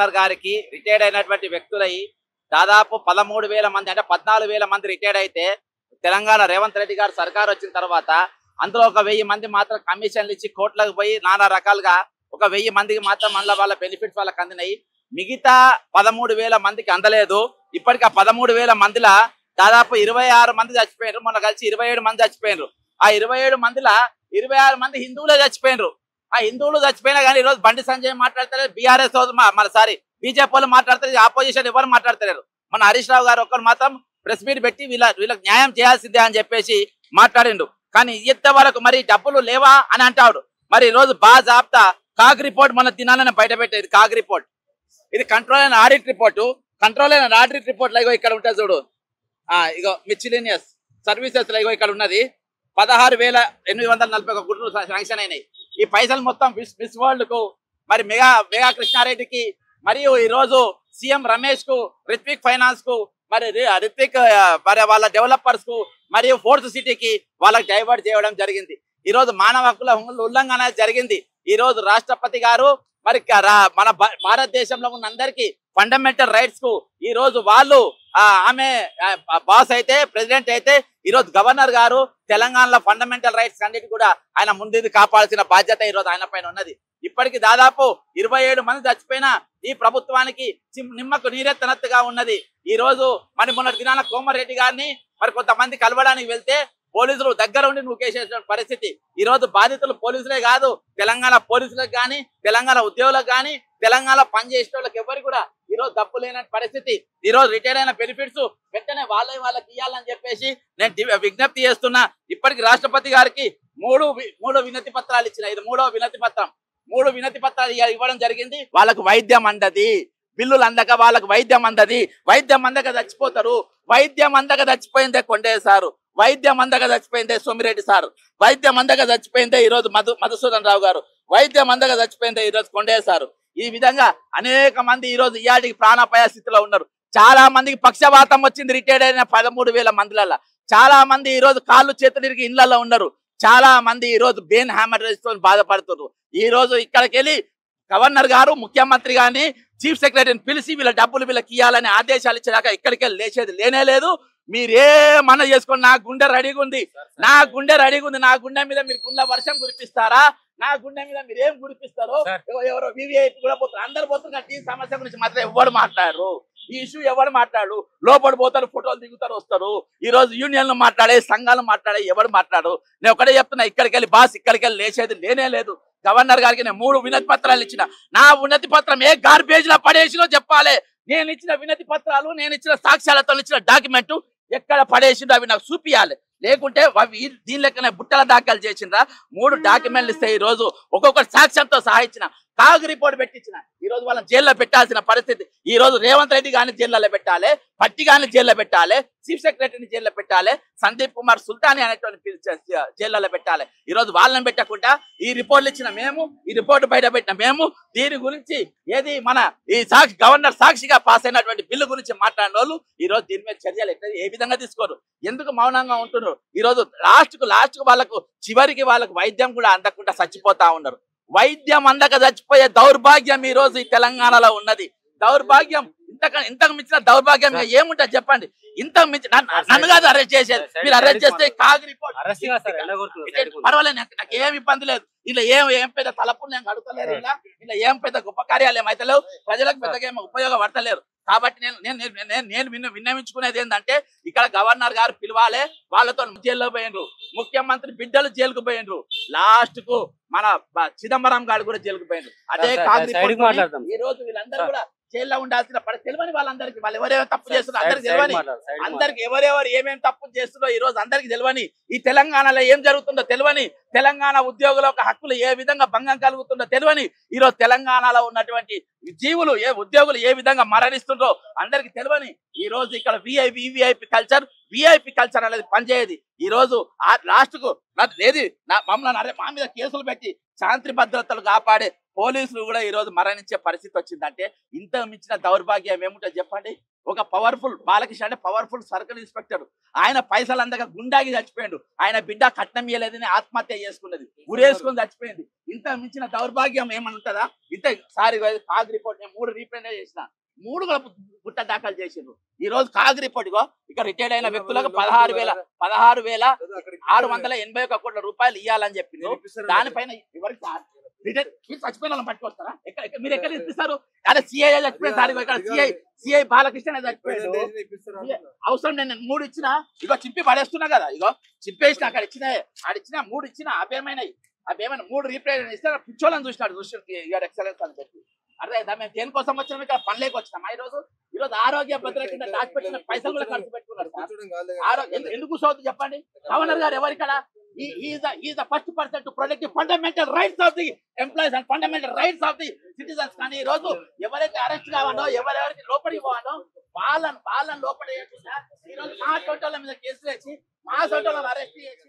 Governor గారికి retired అయినటువంటి వ్యక్తులై దాదాపు 13,000 మంది అంటే 14,000 మంది రిటైర్డ్ అయితే తెలంగాణ రేవంత్ రెడ్డి గారు సర్కార్ వచ్చిన తర్వాత అందులో ఒక 1000 మంది మాత్రం కమిషన్లు ఇచ్చి కోట్లకు పోయి నానా రకాలుగా ఒక 1000 మందికి మాత్రం మళ్ళీ వాళ్ళ బెనిఫిట్స్ వాళ్ళకి అందినాయి. మిగతా 13,000 మందికి అందలేదు. ఇప్పటికి ఆ 13,000 మందిలో దాదాపు 26 మంది చచ్చిపోయినారు. మొన్న కలిసి 27 మంది చచ్చిపోయినారు. ఆ 27 మందిలో 26 మంది హిందువులే చచ్చిపోయినారు. ఆ హిందువులు చచ్చిపోయినా కానీ ఈరోజు బండి సంజయ్ మాట్లాడతారు, బీఆర్ఎస్ బీజేపీ వాళ్ళు మాట్లాడతారు, ఆపోజిషన్ ఎవరు మాట్లాడతలేరు. మన హరీష్ రావు గారు ఒక్కరు మాత్రం ప్రెస్ మీట్ పెట్టి వీళ్ళకి న్యాయం చేయాల్సిందే అని చెప్పేసి మాట్లాడిండు. కానీ ఇంత వరకు మరి డబ్బులు లేవా అని అంటాడు. మరి ఈ రోజు బాజాబ్తా కాగ్ రిపోర్ట్ మన దినాలను బయట పెట్టేది. కాగ్ రిపోర్ట్ ఇది control and audit report. Control and audit report ఇగో ఇక్కడ ఉంటుంది చూడు. ఇగో మిస్చిలేనియస్ సర్వీసెస్ ఇగో ఇక్కడ ఉన్నది. 16,841 గుడ్లు శాంక్షన్ అయినాయి. ఈ పైసలు మొత్తం మిస్ వరల్డ్ కు, మరి మెగా కృష్ణారెడ్డికి, మరియు ఈ రోజు సీఎం రమేష్ కు, రిత్విక్ ఫైనాన్స్ కు, మరి రిత్విక్ మరి వాళ్ళ డెవలపర్స్ కు, మరియు ఫోర్త్ సిటీకి వాళ్ళకి డైవర్ట్ చేయడం జరిగింది. ఈ రోజు మానవ హక్కుల ఉల్లంఘన జరిగింది. ఈ రోజు రాష్ట్రపతి గారు మరి మన భారతదేశంలో ఉన్న అందరికీ ఫండమెంటల్ రైట్స్ కు ఈ రోజు వాళ్ళు ఆమె బాస్ అయితే, ప్రెసిడెంట్ అయితే, ఈ రోజు గవర్నర్ గారు తెలంగాణలో ఫండమెంటల్ రైట్స్ అన్నిటి కూడా ఆయన ముందు కాపాడాల్సిన బాధ్యత ఈ రోజు ఆయన పైన ఉన్నది. ఇప్పటికి దాదాపు 27 మంది చచ్చిపోయినా ఈ ప్రభుత్వానికి నిమ్మకు నీరెత్తనట్టుగా ఉన్నది. ఈ రోజు మరి మొన్నటి దినాన కోమరెడ్డి గారిని మరి కొంతమంది కలవడానికి వెళ్తే పోలీసులు దగ్గర ఉండి నూకేసేసిన పరిస్థితి. ఈ రోజు బాధితులు పోలీసులే కాదు, తెలంగాణ పోలీసులకు కానీ, తెలంగాణ ఉద్యోగులకు కానీ, తెలంగాణ పనిచేసే వాళ్ళకి ఎవరు కూడా ఈ రోజు డబ్బు లేని పరిస్థితి. ఈ రోజు రిటైర్ అయిన బెనిఫిట్స్ వెంటనే వాళ్ళకి ఇవ్వాలని చెప్పేసి నేను విజ్ఞప్తి చేస్తున్నా. ఇప్పటికి రాష్ట్రపతి గారికి మూడు వినతి పత్రాలు ఇచ్చిన. ఇది మూడవ వినతి పత్రం. 3 వినతి పత్రాలు ఇవ్వడం జరిగింది. వాళ్ళకు వైద్యం అందది, బిల్లులు అందక వాళ్ళకు వైద్యం అందది. వైద్యం అందక చచ్చిపోతారు. వైద్యం అందక చచ్చిపోయిందే కొండే సారు, వైద్యం అందక చచ్చిపోయిందే సోమిరెడ్డి సారు, వైద్యం అందక చచ్చిపోయిందే ఈరోజు మధుసూదన్ రావు గారు, వైద్యం అందక చచ్చిపోయిందే ఈరోజు కొండే సారు. ఈ విధంగా అనేక మంది ఈ రోజు ఇయాటికి ప్రాణాపాయ స్థితిలో ఉన్నారు. చాలా మందికి పక్షవాతం వచ్చింది రిటైర్డ్ అయిన 13,000 మందిలలో. చాలా మంది ఈ రోజు కాళ్ళు చేతులు ఇరిగి ఇళ్లలో ఉన్నారు. చాలా మంది ఈ రోజు బెయిన్ హ్యామరేజ్ తో బాధపడుతున్నారు. ఈ రోజు ఇక్కడికి వెళ్ళి గవర్నర్ గారు, ముఖ్యమంత్రి గాని, చీఫ్ సెక్రటరీని పిలిచి వీళ్ళ డబ్బులు వీళ్ళకి ఇవ్వాలని ఆదేశాలు ఇచ్చేదాకా ఇక్కడికి వెళ్ళి లేచేది లేనే లేదు. మీరేమన్నా చేసుకోండి, నా గుండె రెడీగా ఉంది, నా గుండె రెడీగా ఉంది. నా గుండె మీద మీరు గుండె వర్షం కురిపిస్తారా? నా గుండె మీద మీరు ఏం కురిపిస్తారో? ఎవరో వివిఐపీ కూడా పోతారు, అందరు పోతున్నారు. ఈ సమస్య గురించి మాత్రం ఎవరు మాట్లాడరు. ఈ ఇష్యూ ఎవరు మాట్లాడు? లోపడి పోతారు, ఫోటోలు దిగుతారు, వస్తారు. ఈ రోజు యూనియన్లు మాట్లాడే, సంఘాలు మాట్లాడే ఎవరు మాట్లాడు? నేను ఒకటే చెప్తున్నా, ఇక్కడికి వెళ్ళి బాస్ ఇక్కడికి వెళ్ళి లేచేది లేనే లేదు. గవర్నర్ గారికి నేను 3 వినతి పత్రాలు ఇచ్చిన. నా వినతి పత్రం ఏ గార్బేజ్ లో పడేసినో చెప్పాలి. నేను ఇచ్చిన వినతి పత్రాలు, నేను ఇచ్చిన సాక్ష్యాలతో ఇచ్చిన డాక్యుమెంట్ ఎక్కడ పడేసిండో అవి నాకు చూపియాలి. లేకుంటే దీని లెక్కనే బుట్టల దాఖలు చేసిండ్రా. 3 డాక్యుమెంట్లు ఇస్తే ఈ రోజు ఒక్కొక్కటి సాక్ష్యంతో సహా ఇచ్చిన. కాగ్ రిపోర్ట్ పెట్టించిన. ఈ రోజు వాళ్ళని జైల్లో పెట్టాల్సిన పరిస్థితి. ఈ రోజు రేవంత్ రెడ్డి గారిని జైల్లో పెట్టాలి, పట్టి గారిని జైల్లో పెట్టాలి, చీఫ్ సెక్రటరీని జైల్లో పెట్టాలి, సందీప్ కుమార్ సుల్తాని అనేటువంటి జైల్లో పెట్టాలి. ఈ రోజు వాళ్ళని పెట్టకుండా ఈ రిపోర్ట్లు ఇచ్చిన మేము, ఈ రిపోర్ట్ బయట పెట్టిన మేము, దీని గురించి ఏది మన ఈ గవర్నర్ సాక్షిగా పాస్ అయినటువంటి బిల్లు గురించి మాట్లాడిన వాళ్ళు ఈ రోజు దీని మీద చర్యలు ఏ విధంగా తీసుకోరు? ఎందుకు మౌనంగా ఉంటున్నారు? ఈ రోజు లాస్ట్ కు వాళ్ళకు చివరికి వాళ్ళకు వైద్యం కూడా అందకుండా చచ్చిపోతా ఉన్నారు. వైద్యం అందక చచ్చిపోయే దౌర్భాగ్యం ఈ రోజు ఈ తెలంగాణలో ఉన్నది. దౌర్భాగ్యం ఇంతకు మించిన దౌర్భాగ్యం ఏముంటుంది చెప్పండి? ఇంతకు మించి నన్ను కాదు అరెస్ట్ చేసేది. మీరు అరెస్ట్ చేస్తే కాగ్ రిపోర్ట్ పర్వాలేదు, నాకు ఏం ఇబ్బంది లేదు. ఇలా ఏం పెద్ద తలపులు నేను అడుగుతలేరు. ఇలా ఏం పెద్ద గొప్ప కార్యాలు ఏమైతే లేవు, ప్రజలకు పెద్దగా ఏమో ఉపయోగపడతలేరు. కాబట్టి నేను విన్నవించుకునేది ఏంటంటే, ఇక్కడ గవర్నర్ గారు పిలవాలి, వాళ్ళతో జైల్లో పోయిండ్రు, ముఖ్యమంత్రి బిడ్డలు జైలుకు పోయిండ్రు, లాస్ట్ కు మన చిదంబరం గారు కూడా జైలుకు పోయిండ్రు. అదే ఈ రోజు వీళ్ళందరూ కూడా జైల్లో ఉండాల్సిన తెలియని వాళ్ళందరికీ, వాళ్ళు ఎవరెవరు తప్పు చేస్తున్నారో అందరికి తెలియని, అందరికి ఎవరెవరు ఏమేమి తప్పు చేస్తున్నారో ఈ రోజు అందరికి తెలియని, ఈ తెలంగాణలో ఏం జరుగుతుందో తెలియని, తెలంగాణ ఉద్యోగుల యొక్క హక్కులు ఏ విధంగా భంగం కలుగుతుందో తెలియని, ఈ రోజు తెలంగాణలో ఉన్నటువంటి జీవులు ఉద్యోగులు ఏ విధంగా మరణిస్తుండ్రో అందరికి తెలియని, ఈ రోజు ఇక్కడ విఐపి కల్చర్ అనేది పనిచేయదు. ఈ రోజు లాస్ట్ కు ఏది మమ్మల్ని మా మీద కేసులు పెట్టి శాంతి భద్రతలు కాపాడే పోలీసులు కూడా ఈ రోజు మరణించే పరిస్థితి వచ్చిందంటే ఇంత మించిన దౌర్భాగ్యం ఏముంటుంది చెప్పండి? ఒక పవర్ఫుల్ బాలకృష్ణ అంటే పవర్ఫుల్ సర్కిల్ ఇన్స్పెక్టర్. ఆయన పైసలు అందక గుండాకి చచ్చిపోయాడు. ఆయన బిడ్డ కట్నం ఇయ్యలేదని ఆత్మహత్య చేసుకున్నది, ఉరేసుకొని చచ్చిపోయింది. ఇంత మించిన దౌర్భాగ్యం ఏమని ఉంటుందా? ఇంత సారీ కాగ్ రిపోర్ట్ నేను 3 రీప్రైండ్ చేసిన, 3 కూడా గుట్ట దాఖలు చేసిండ్రు. ఈ రోజు కాగ్ రిపోర్ట్ ఇక రిటైర్డ్ అయిన వ్యక్తులకు 16,681 కోట్ల రూపాయలు ఇవ్వాలని చెప్పింది. దానిపైన ఎవరికి చచ్చిపోయిన వాళ్ళని పట్టుకొస్తారా? మీరు ఎక్కడ ఇప్పిస్తారు? అదే సిఐ చచ్చిపోయిన ఇక్కడ సిఐ బాలకృష్ణ చచ్చిపోయాడు. అవసరం నేను 3 ఇచ్చినా, ఇగో చింపి పడేస్తున్నా కదా, ఇగో చింపేసిన అక్కడ ఇచ్చిన 3 ఇచ్చిన అవేమైనాయి 3 రీప్రైజ్ ఇస్తే పిచ్చోళ్ళని చూసినాడు యువర్ ఎక్సలెన్స్ అని చెప్పి. అదే మేము దేనికోసం వచ్చినాం? ఇక్కడ పనిలేక వచ్చినాం. ఈరోజు ఆరోగ్య భద్రత కింద దాచిపెట్టిన పైసలు కూడా ఖర్చు పెట్టుకున్నారు. ఎందుకు సోదు చెప్పండి? గవర్నర్ గారు ఎవరిక్కడ? He is the first person to protect the fundamental rights of the employees and fundamental rights of the citizens. కానీ ఈ రోజు ఎవరైతే అరెస్ట్ కావాలో, ఎవరెవరికి లోపలికి పోవాలో వాళ్ళని లోపల ఈ రోజు మా చోటల మీద కేసులు వేసి మా చోటలను అరెస్ట్ చేసి